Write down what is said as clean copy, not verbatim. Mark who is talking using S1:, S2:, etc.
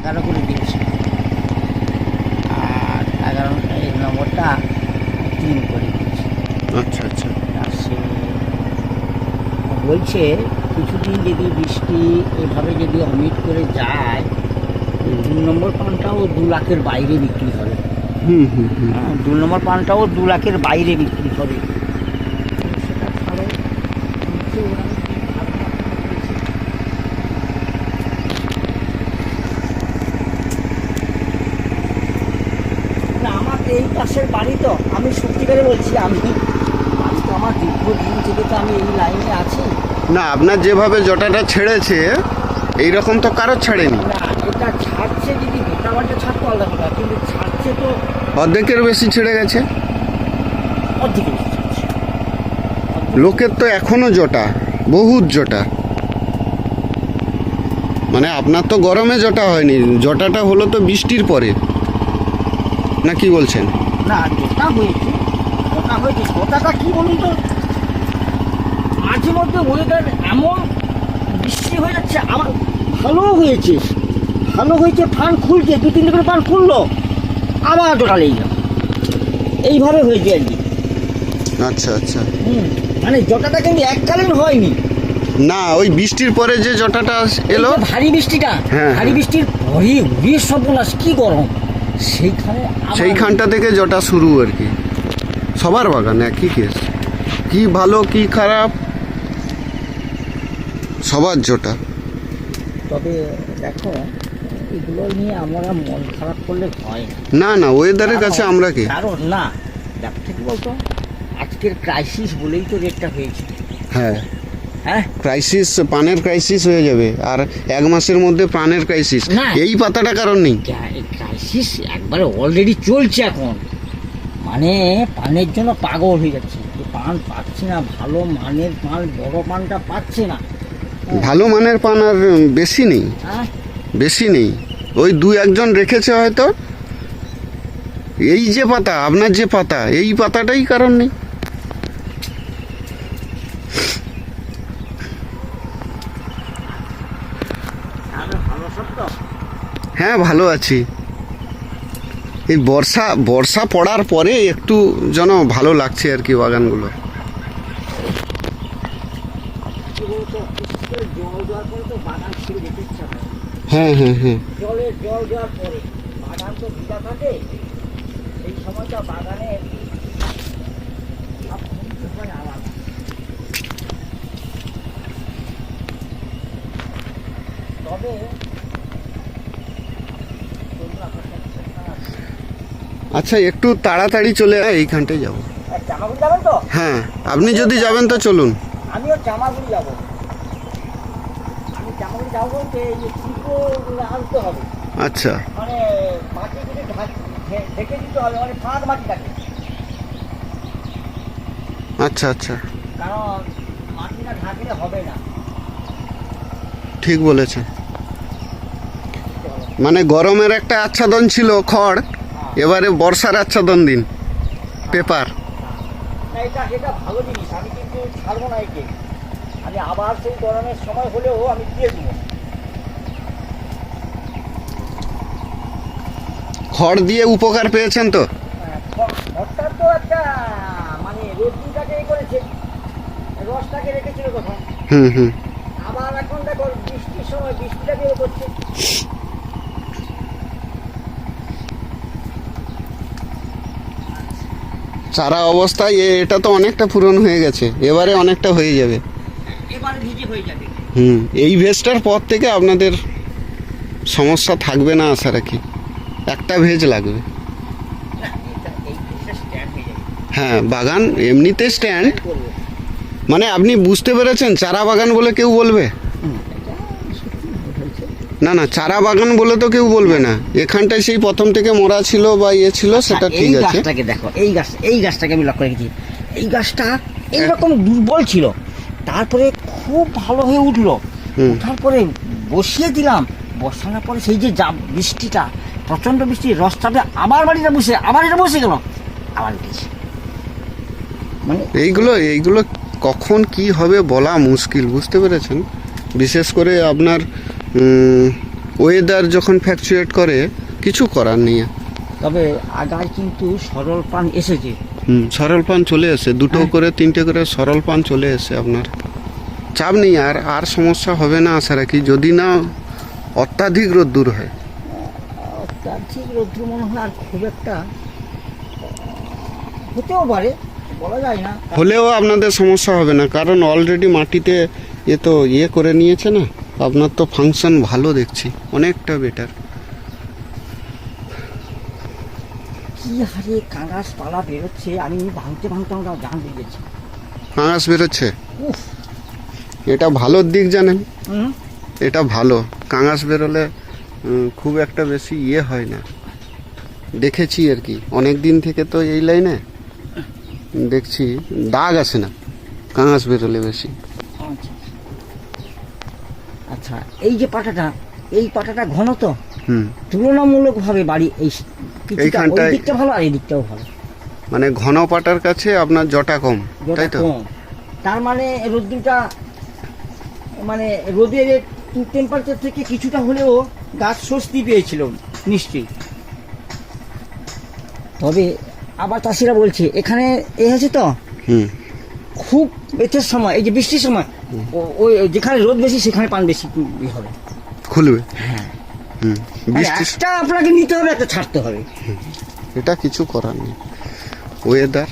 S1: 11 করে দিয়েছে, আর 11 নম্বরটা 3 করে দিয়েছে।
S2: আচ্ছা আচ্ছা।
S1: আর সে বলছে কিছুদিন যদি বৃষ্টি এভাবে যদি অমিট করে যায়, 2 নম্বর পানটাও 2 লাখের বাইরে বিক্রি হবে।
S2: হুম হুম হুম।
S1: 2 নম্বর পানটাও 2 লাখের বাইরে বিক্রি হবে। সেটা ভালো নিচে ওরা আমার এই পাশের বাড়ি তো, আমি সত্যিকারে বলছি, আমি বাড়ি তো আমার দীর্ঘদিন থেকে তো আমি এই লাইনে আছি।
S2: না, আপনার যেভাবে জটাটা ছেড়েছে এইরকম তো কারো ছাড়েনি।
S1: না, এটা ছাড়ছে, যদি গোটাবাটা ছাড়তো আলাদা কথা, কিন্তু ছাড়ছে তো
S2: অর্ধেকের বেশি ছেড়ে গেছে।
S1: অর্ধেকের বেশি ছাড়ছে।
S2: লোকের তো এখনো জটা, বহুত জটা। মানে আপনার তো গরমে জটা হয়নি, জটাটা হলো তো বৃষ্টির পরে, না কি বলছেন?
S1: না, যেটা হয়েছে গোটাটা কি বলুন তো, মাঝে মধ্যে ওয়েদার এমন বৃষ্টি হয়ে যাচ্ছে, আমার ভালো হয়েছে, ফান খুলছে, 2-3 করে ফান খুললো, আবার জোটা লেগে গেল, এইভাবে হয়েছে আর কি।
S2: আচ্ছা আচ্ছা।
S1: মানে জটাটা কিন্তু এককালীন হয়নি।
S2: না, ওই বৃষ্টির পরে যে জটাটা এলো,
S1: এই যে ভারী বৃষ্টিটা,
S2: হ্যাঁ,
S1: ভারী বৃষ্টির পরে উড়িয়ে সর্বনাশ, কি গরম, সেইখানে
S2: সেইখানটা থেকে জটা শুরু আর কি। সবার বাগানে একই কেস, কি ভালো কি খারাপ সবার জটা।
S1: তবে দেখো, এগুলো নিয়ে আমরা মন খারাপ করলে হয় না।
S2: না না, ওয়েদারের কাছে আমরা কি।
S1: কারণ না, দেখো ঠিক বলতো, আজকের ক্রাইসিস বলেই তো রেটটা হয়েছে।
S2: হ্যাঁ,
S1: হ্যাঁ,
S2: ক্রাইসিস, পানের ক্রাইসিস হয়ে যাবে, আর 1 মাসের মধ্যে পানের ক্রাইসিস।
S1: না।
S2: এই পাতাটা কারণ নেই,
S1: এই ক্রাইসিস একবারে অলরেডি চলছে এখন, মানে পানের জন্য পাগল হয়ে যাচ্ছে, যে পান পাচ্ছে না, ভালো মানের পান, বড় পানটা পাচ্ছে না।
S2: ভালো মানের পান আর বেশি নেই,
S1: হ্যাঁ,
S2: বেশি নেই, ওই 2-1 রেখেছে হয়তো। এই যে পাতা, আপনার যে পাতা, এই পাতাটাই কারণ নেই।
S1: তাহলে ভালো সব তো।
S2: হ্যাঁ, ভালো আছি। এই বর্ষা পড়ার পরে একটু যেন ভালো লাগছে আর কি বাগানগুলো।
S1: কি বলতো, বিশেষ করে জল দেওয়ার পরে তো বাগান ছেড়ে যেতে ইচ্ছা হয়।
S2: হ্যাঁ হ্যাঁ হ্যাঁ।
S1: জল দেওয়ার পরে বাগান তো ভিজা থাকে, এই সময়টা বাগানে সব কিছু হয় আলাদা। তবে
S2: আচ্ছা, একটু তাড়াতাড়ি চলে এইখানটায় যাবো।
S1: জামাগুড়ি যাবেন তো?
S2: হ্যাঁ, আপনি যদি যাবেন তো চলুন।
S1: আমিও জামাগুড়ি যাবো। আমি জামাগুড়ি যাবো বলতে এই চিপো আনতে হবে,
S2: আচ্ছা
S1: মানে মাটি যদি ঢেকে দিতে হবে, মানে ফাঁক মাটি থাকে,
S2: আচ্ছা আচ্ছা,
S1: কারণ মাটিটা ঢাকলে হবে না।
S2: ঠিক বলেছেন। মানে গরমের একটা আচ্ছাদন ছিল খড়, এবারে বর্ষার আচ্ছাদন দিন পেপার।
S1: না, এটা ভালো জিনিস, আমি কিন্তু ছাড়বো না একে, আমি আবার সেই গরমের সময় হলেও আমি দিয়ে দেবো।
S2: খড় দিয়ে উপকার পেয়েছেন তো?
S1: খড়টার তো একটা মানে রোদ্দুটাকে করেছে, রসটাকে রেখেছিল তখন,
S2: হুম হুম।
S1: আবার এখন দেখো বৃষ্টির সময় বৃষ্টিটা দিয়ে করছে।
S2: চারা অবস্থায় এটা তো অনেকটা পূরণ হয়ে গেছে, এবারে অনেকটা হয়ে যাবে।
S1: এবারে ভিজে হয়ে যাবে।
S2: এই ভেজটার পর থেকে আপনাদের সমস্যা থাকবে না আশা রাখি। একটা ভেজ লাগবে। হ্যাঁ, বাগান এমনিতে স্ট্যান্ড, মানে আপনি বুঝতে পেরেছেন, চারা বাগান বলে কেউ বলবে না। না, চারা বাগান বলে তো কেউ বলবে না। এখানটায় সেই প্রথম থেকে মরা ছিল বা ইয়ে ছিল, সেটা ঠিক আছে।
S1: গাছটাকে দেখো, এই গাছটাকে আমি লক্ষ্য রেখেছি, এই গাছটা এইরকম দুর্বল ছিল, তারপরে খুব ভালো হয়ে উঠলো, ওঠার পরে বসিয়ে দিলাম, বসানোর পরে সেই যে বৃষ্টিটা, প্রচণ্ড বৃষ্টি, রস চাপে আবার এটা বসে গেল, আবার উঠেছে। মানে
S2: এইগুলো কখন কি হবে বলা মুশকিল, বুঝতে পেরেছেন? বিশেষ করে আপনার ওয়েদার যখন ফ্যাকচুয়েট করে কিছু করার নেই।
S1: তবে আগায় কিন্তু সরল পান এসেছে।
S2: সরল পান চলে এসে দুটো করে তিনটে করে সরল পান চলে এসে আপনার চাপ নেই। আর সমস্যা হবে না আশা রাখি, যদি না অত্যাধিক রোদ্দুর হয়।
S1: ঠিক রৌদ্র মনে হয় আর খুব একটা হতেও পারে, বলা যায় না।
S2: হলেও আপনাদের সমস্যা হবে না, কারণ অলরেডি মাটিতে তো করে নিয়েছে না। আপনার তো ফাংশন ভালো দেখছি, অনেকটা বেটার।
S1: কি হারে কাঁগাস পালা বেরোচ্ছে, আমি ভাঙতে ভাঙতে আমরা জান দিয়ে গেছি।
S2: কাঁগাস বেরোচ্ছে,
S1: উফ।
S2: এটা ভালোর দিক জানেন,
S1: হুম।
S2: এটা ভালো। কাঁগাস বেরোলে খুব একটা বেশি হয় না, দেখেছি আর কি। অনেক দিন থেকে তো এই লাইনে দেখছি দাগ আসে না কাঁগাস বেরোলে বেশি।
S1: আচ্ছা আচ্ছা, এই যে পাটাটা, এই পাটাটা ঘন তো তুলনামূলকভাবে বাড়ি এই কিছুটা, ওই
S2: এইখানটায়-
S1: দিকটা ভালো আর এই দিকটাও ভালো।
S2: মানে ঘন পাটার কাছে আপনার জটা কম, তাই তো?
S1: কম। তার মানে রোদ্দুরটা, মানে রোদের টেম্পারেচার থেকে কিছুটা হলেও গাছ স্বস্তি পেয়েছিল নিশ্চয়ই। তবে আবার চাষিরা বলছে এখানে হয়েছে তো খুব বেচের সময়, এই যে বৃষ্টির সময় ওই যেখানে রোদ বেশি সেখানে পান বেশি হবে,
S2: খুলবে।
S1: হ্যাঁ।
S2: বৃষ্টি
S1: একটা আপনাকে নিতে হবে, একটা ছাড়তে হবে।
S2: এটা কিছু করার নেই, ওয়েদার